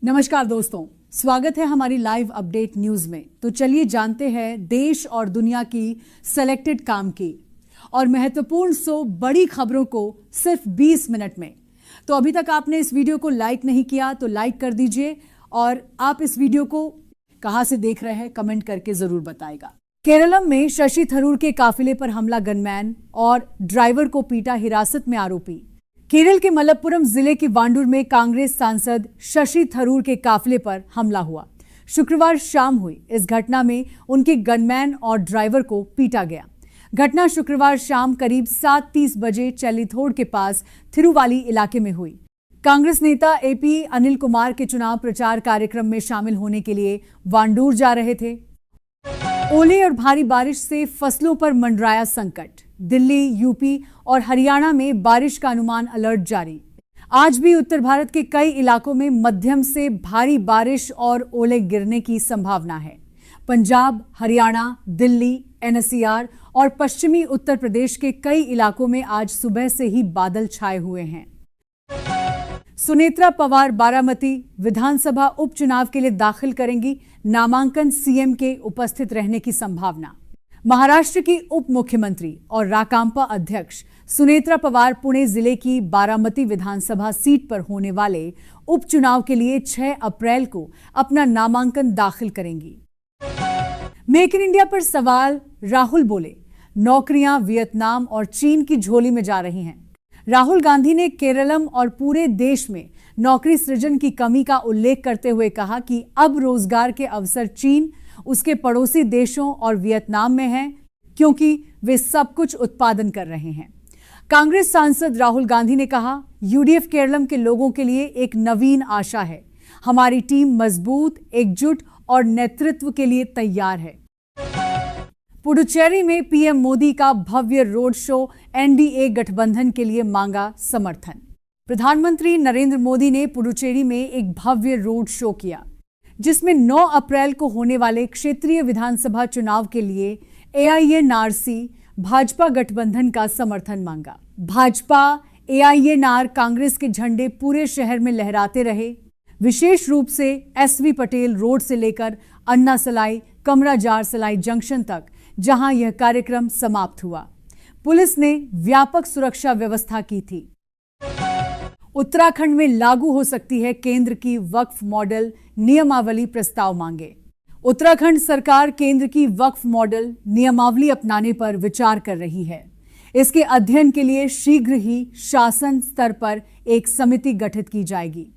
नमस्कार दोस्तों, स्वागत है हमारी लाइव अपडेट न्यूज में। तो चलिए जानते हैं देश और दुनिया की सेलेक्टेड काम की और महत्वपूर्ण 100 बड़ी खबरों को सिर्फ 20 मिनट में। तो अभी तक आपने इस वीडियो को लाइक नहीं किया तो लाइक कर दीजिए और आप इस वीडियो को कहां से देख रहे हैं कमेंट करके जरूर बताएगा। केरलम में शशि थरूर के काफिले पर हमला, गनमैन और ड्राइवर को पीटा, हिरासत में आरोपी। केरल के मलप्पुरम जिले के वांडूर में कांग्रेस सांसद शशि थरूर के काफिले पर हमला हुआ। शुक्रवार शाम हुई इस घटना में उनके गनमैन और ड्राइवर को पीटा गया। घटना शुक्रवार शाम करीब 7:30 बजे चेल्लीथोड़ के पास थिरुवाली इलाके में हुई। कांग्रेस नेता एपी अनिल कुमार के चुनाव प्रचार कार्यक्रम में शामिल होने के लिए वांडूर जा रहे थे। ओले और भारी बारिश से फसलों पर मंडराया संकट। दिल्ली, यूपी और हरियाणा में बारिश का अनुमान, अलर्ट जारी। आज भी उत्तर भारत के कई इलाकों में मध्यम से भारी बारिश और ओले गिरने की संभावना है। पंजाब, हरियाणा, दिल्ली, एनसीआर और पश्चिमी उत्तर प्रदेश के कई इलाकों में आज सुबह से ही बादल छाए हुए हैं। सुनेत्रा पवार बारामती विधानसभा उपचुनाव के लिए दाखिल करेंगी, नामांकन सीएम के उपस्थित रहने की संभावना। महाराष्ट्र की उप मुख्यमंत्री और राकांपा अध्यक्ष सुनेत्रा पवार पुणे जिले की बारामती विधानसभा सीट पर होने वाले उपचुनाव के लिए 6 अप्रैल को अपना नामांकन दाखिल करेंगी। मेक इन इंडिया पर सवाल, राहुल बोले नौकरियां वियतनाम और चीन की झोली में जा रही हैं। राहुल गांधी ने केरलम और पूरे देश में नौकरी सृजन की कमी का उल्लेख करते हुए कहा कि अब रोजगार के अवसर चीन, उसके पड़ोसी देशों और वियतनाम में हैं, क्योंकि वे सब कुछ उत्पादन कर रहे हैं। कांग्रेस सांसद राहुल गांधी ने कहा, यूडीएफ केरलम के लोगों के लिए एक नवीन आशा है। हमारी टीम मजबूत, एकजुट और नेतृत्व के लिए तैयार है। पुडुचेरी में पीएम मोदी का भव्य रोड शो, एनडीए गठबंधन के लिए मांगा समर्थन। प्रधानमंत्री नरेंद्र मोदी ने पुडुचेरी में एक भव्य रोड शो किया, जिसमें 9 अप्रैल को होने वाले क्षेत्रीय विधानसभा चुनाव के लिए एआईएनआरसी भाजपा गठबंधन का समर्थन मांगा। भाजपा एआईएनआर कांग्रेस के झंडे पूरे शहर में लहराते रहे, विशेष रूप से एसवी पटेल रोड से लेकर अन्ना सलाई, कमराजार सलाई जंक्शन तक, जहां यह कार्यक्रम समाप्त हुआ। पुलिस ने व्यापक सुरक्षा व्यवस्था की थी। उत्तराखंड में लागू हो सकती है केंद्र की वक्फ मॉडल नियमावली, प्रस्ताव मांगे। उत्तराखंड सरकार केंद्र की वक्फ मॉडल नियमावली अपनाने पर विचार कर रही है। इसके अध्ययन के लिए शीघ्र ही शासन स्तर पर एक समिति गठित की जाएगी।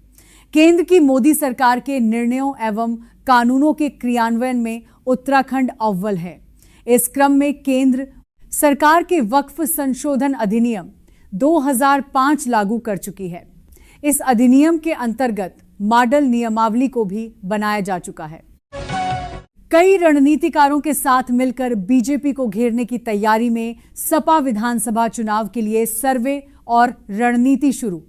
केंद्र की मोदी सरकार के निर्णयों एवं कानूनों के क्रियान्वयन में उत्तराखंड अव्वल है। इस क्रम में केंद्र सरकार के वक्फ संशोधन अधिनियम 2005 लागू कर चुकी है। इस अधिनियम के अंतर्गत मॉडल नियमावली को भी बनाया जा चुका है। कई रणनीतिकारों के साथ मिलकर बीजेपी को घेरने की तैयारी में सपा विधानसभा चुनाव के लिए सर्वे और रणनीति शुरू।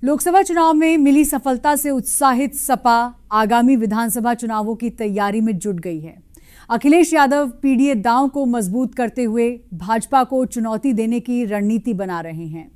लोकसभा चुनाव में मिली सफलता से उत्साहित सपा आगामी विधानसभा चुनावों की तैयारी में जुट गई है। अखिलेश यादव पीडीए दांव को मजबूत करते हुए भाजपा को चुनौती देने की रणनीति बना रहे हैं।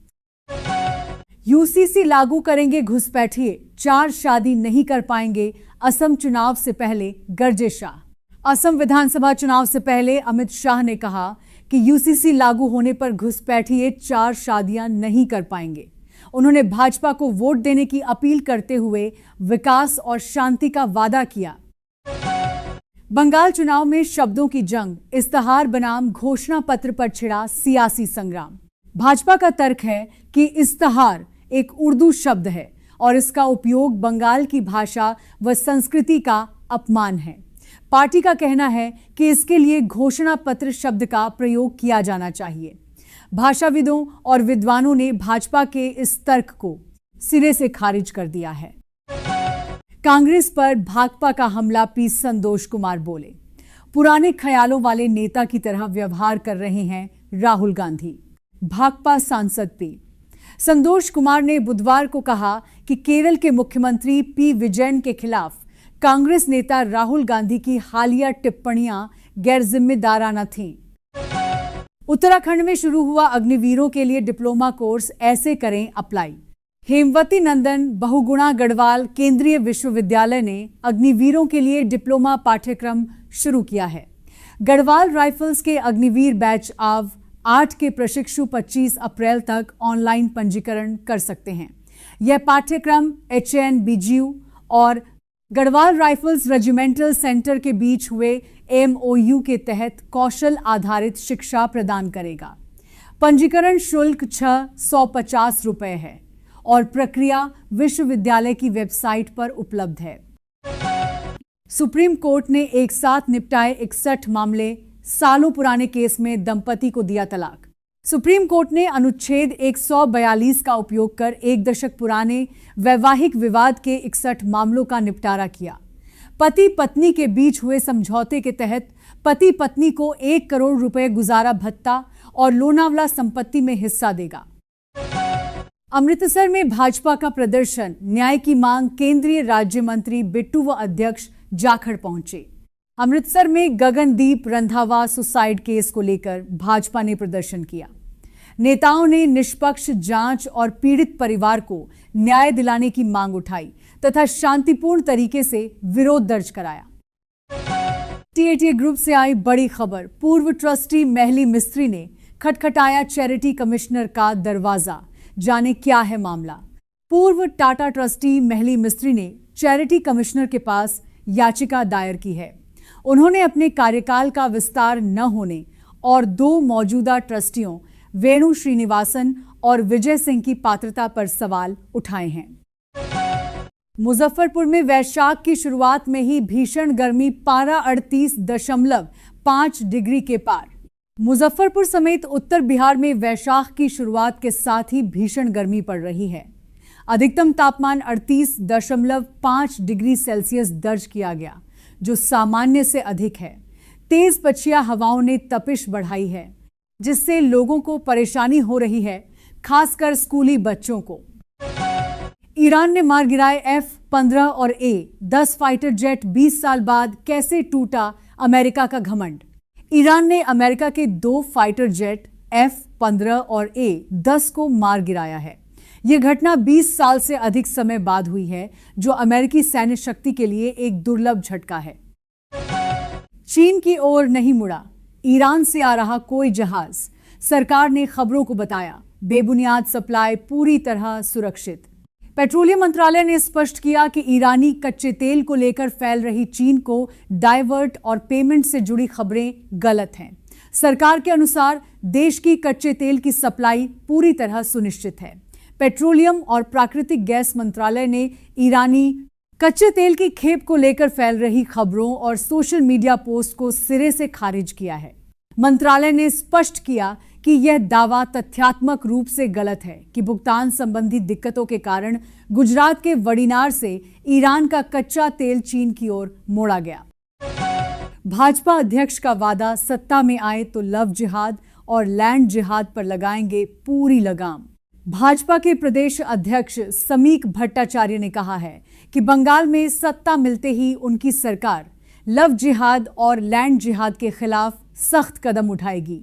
यूसीसी लागू करेंगे घुसपैठिए, 4 शादी नहीं कर पाएंगे, असम चुनाव से पहले गरजे शाह। असम विधानसभा चुनाव से पहले अमित शाह ने कहा कि यूसीसी लागू होने पर घुसपैठिए 4 शादियां नहीं कर पाएंगे। उन्होंने भाजपा को वोट देने की अपील करते हुए विकास और शांति का वादा किया। बंगाल चुनाव में शब्दों की जंग, इस्तेहार बनाम घोषणा पत्र पर छिड़ा सियासी संग्राम। भाजपा का तर्क है कि इस्तेहार एक उर्दू शब्द है और इसका उपयोग बंगाल की भाषा व संस्कृति का अपमान है। पार्टी का कहना है कि इसके लिए घोषणा पत्र शब्द का प्रयोग किया जाना चाहिए। भाषाविदों और विद्वानों ने भाजपा के इस तर्क को सिरे से खारिज कर दिया है। कांग्रेस पर भाकपा का हमला, पी संतोष कुमार बोले पुराने ख्यालों वाले नेता की तरह व्यवहार कर रहे हैं राहुल गांधी। भाकपा सांसद पी संतोष कुमार ने बुधवार को कहा कि केरल के मुख्यमंत्री पी विजयन के खिलाफ कांग्रेस नेता राहुल गांधी की हालिया टिप्पणियां गैर जिम्मेदाराना थीं। उत्तराखंड में शुरू हुआ अग्निवीरों के लिए डिप्लोमा कोर्स, ऐसे करें अप्लाई। हेमवती नंदन बहुगुणा गढ़वाल केंद्रीय विश्वविद्यालय ने अग्निवीरों के लिए डिप्लोमा पाठ्यक्रम शुरू किया है। गढ़वाल राइफल्स के अग्निवीर बैच आव 8 के प्रशिक्षु 25 अप्रैल तक ऑनलाइन पंजीकरण कर सकते हैं। यह पाठ्यक्रम HN BGU और गढ़वाल राइफल्स रेजिमेंटल सेंटर के बीच हुए MOU के तहत कौशल आधारित शिक्षा प्रदान करेगा। पंजीकरण शुल्क 650 रुपए है और प्रक्रिया विश्वविद्यालय की वेबसाइट पर उपलब्ध है। सुप्रीम कोर्ट ने एक साथ निपटाए 61 मामले, सालों पुराने केस में दंपति को दिया तलाक। सुप्रीम कोर्ट ने अनुच्छेद 142 का उपयोग कर 1 दशक पुराने वैवाहिक विवाद के 61 मामलों का निपटारा किया। पति पत्नी के बीच हुए समझौते के तहत पति पत्नी को 1 करोड़ रुपए गुजारा भत्ता और लोनावला संपत्ति में हिस्सा देगा। अमृतसर में भाजपा का प्रदर्शन, न्याय की मांग, केंद्रीय राज्य मंत्री बिट्टू व अध्यक्ष जाखड़ पहुंचे। अमृतसर में गगनदीप रंधावा सुसाइड केस को लेकर भाजपा ने प्रदर्शन किया। नेताओं ने निष्पक्ष जांच और पीड़ित परिवार को न्याय दिलाने की मांग उठाई तथा शांतिपूर्ण तरीके से विरोध दर्ज कराया। TATA ग्रुप से आई बड़ी खबर, पूर्व ट्रस्टी महली मिस्त्री ने खटखटाया चैरिटी कमिश्नर का दरवाजा। जाने क्या है मामला। पूर्व टाटा ट्रस्टी महली मिस्त्री ने चैरिटी कमिश्नर के पास याचिका दायर की है। उन्होंने अपने कार्यकाल का विस्तार न होने और 2 मौजूदा ट्रस्टियों वेणु श्रीनिवासन और विजय सिंह की पात्रता पर सवाल उठाए हैं। मुजफ्फरपुर में वैशाख की शुरुआत में ही भीषण गर्मी, पारा 38.5 डिग्री के पार। मुजफ्फरपुर समेत उत्तर बिहार में वैशाख की शुरुआत के साथ ही भीषण गर्मी पड़ रही है। अधिकतम तापमान 38.5 डिग्री सेल्सियस दर्ज किया गया, जो सामान्य से अधिक है। तेज पछिया हवाओं ने तपिश बढ़ाई है, जिससे लोगों को परेशानी हो रही है, खासकर स्कूली बच्चों को। ईरान ने मार गिराए F-15 और A-10 फाइटर जेट। 20 साल बाद कैसे टूटा अमेरिका का घमंड। ईरान ने अमेरिका के 2 फाइटर जेट F-15 और A-10 को मार गिराया है। यह घटना 20 साल से अधिक समय बाद हुई है, जो अमेरिकी सैन्य शक्ति के लिए एक दुर्लभ झटका है। चीन की ओर नहीं मुड़ा ईरान से आ रहा कोई जहाज। सरकार ने खबरों को बताया बेबुनियाद सप्लाई पूरी तरह सुरक्षित। पेट्रोलियम मंत्रालय ने स्पष्ट किया कि ईरानी कच्चे तेल को लेकर फैल रही चीन को डाइवर्ट और पेमेंट से जुड़ी खबरें गलत हैं। सरकार के अनुसार देश की कच्चे तेल की सप्लाई पूरी तरह सुनिश्चित है। पेट्रोलियम और प्राकृतिक गैस मंत्रालय ने ईरानी कच्चे तेल की खेप को लेकर फैल रही खबरों और सोशल मीडिया पोस्ट को सिरे से खारिज किया है। मंत्रालय ने स्पष्ट किया कि यह दावा तथ्यात्मक रूप से गलत है कि भुगतान संबंधी दिक्कतों के कारण गुजरात के वड़ीनार से ईरान का कच्चा तेल चीन की ओर मोड़ा गया। भाजपा अध्यक्ष का वादा, सत्ता में आए तो लव जिहाद और लैंड जिहाद पर लगाएंगे पूरी लगाम। भाजपा के प्रदेश अध्यक्ष समीक भट्टाचार्य ने कहा है कि बंगाल में सत्ता मिलते ही उनकी सरकार लव जिहाद और लैंड जिहाद के खिलाफ सख्त कदम उठाएगी।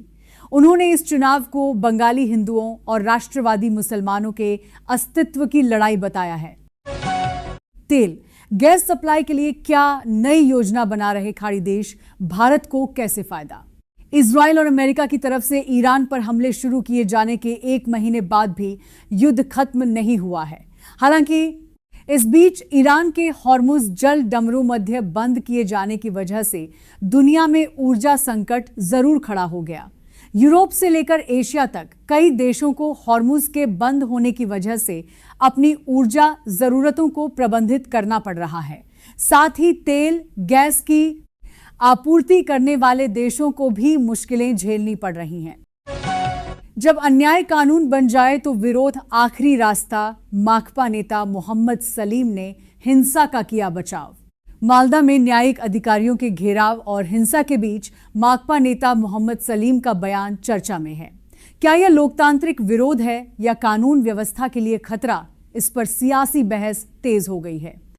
उन्होंने इस चुनाव को बंगाली हिंदुओं और राष्ट्रवादी मुसलमानों के अस्तित्व की लड़ाई बताया है। तेल गैस सप्लाई के लिए क्या नई योजना बना रहे खाड़ी देश, भारत को कैसे फायदा। इजराइल और अमेरिका की तरफ से ईरान पर हमले शुरू किए जाने के 1 महीने बाद भी युद्ध खत्म नहीं हुआ है। हालांकि इस बीच ईरान के हॉर्मुज जल डमरू मध्य बंद किए जाने की वजह से दुनिया में ऊर्जा संकट जरूर खड़ा हो गया। यूरोप से लेकर एशिया तक कई देशों को हॉर्मुज के बंद होने की वजह से अपनी ऊर्जा जरूरतों को प्रबंधित करना पड़ रहा है। साथ ही तेल गैस की आपूर्ति करने वाले देशों को भी मुश्किलें झेलनी पड़ रही हैं। जब अन्याय कानून बन जाए तो विरोध आखिरी रास्ता, माकपा नेता मोहम्मद सलीम ने हिंसा का किया बचाव। मालदा में न्यायिक अधिकारियों के घेराव और हिंसा के बीच माकपा नेता मोहम्मद सलीम का बयान चर्चा में है। क्या यह लोकतांत्रिक विरोध है या कानून व्यवस्था के लिए खतरा? इस पर सियासी बहस तेज हो गई है।